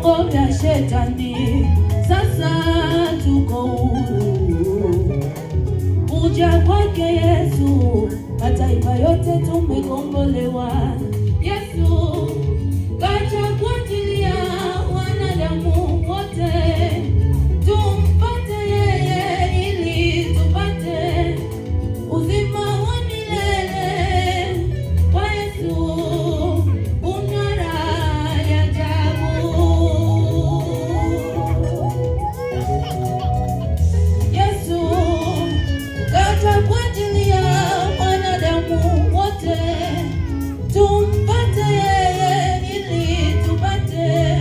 vifungo vya shetani, sasa tuko huru. Kuja kwake Yesu, mataifa yote tumekombolewa. Yesu kaja kwa ajili ya wanadamu wote, tumpate yeye ili tupate uzima wa milele. Kwa Yesu kuna raha ya ajabu. Yesu kaja kwa ajili ya wanadamu wote, tumpate yeye ili tupate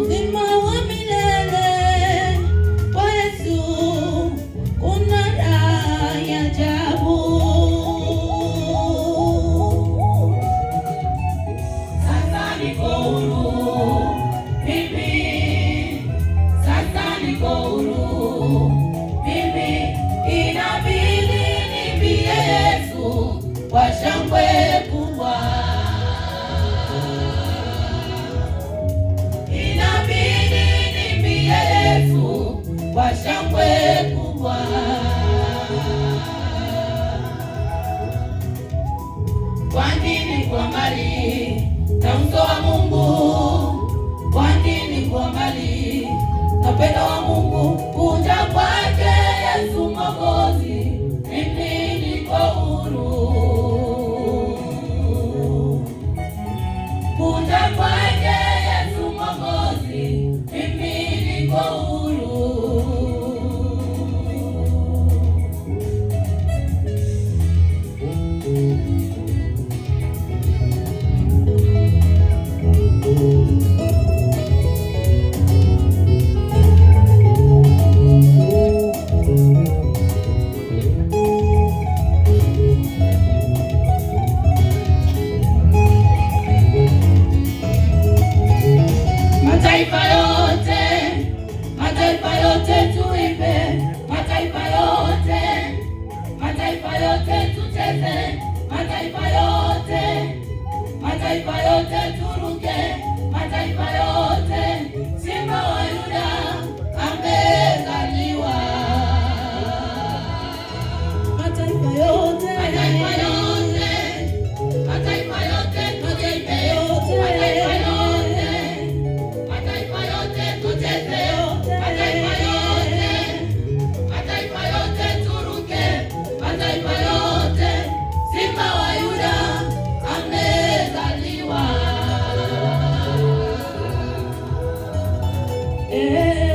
uzima wa milele. Kwa Yesu kuna raha ya ajabu. Sasa niko huru mimi, sasa niko huru mimi, inabidi nimbie Yesu kwa shangwe kubwa, inabidi nimbie Yesu kwa shangwe kubwa. Kwa nini kwa mbali na uso wa Mungu? Kwa nini kwa mbali na upendo wa Mungu? Kuja kwake Yesu Mwokozi, mimi niko huru. Kuja kwake Yesu Mwokozi, mimi niko huru. Mataifa yote tuimbe, mataifa yote tucheze, mataifa yote turuke, mataifa yote, Simba wa Yuda amezaliwa. Mataifa yote yeah.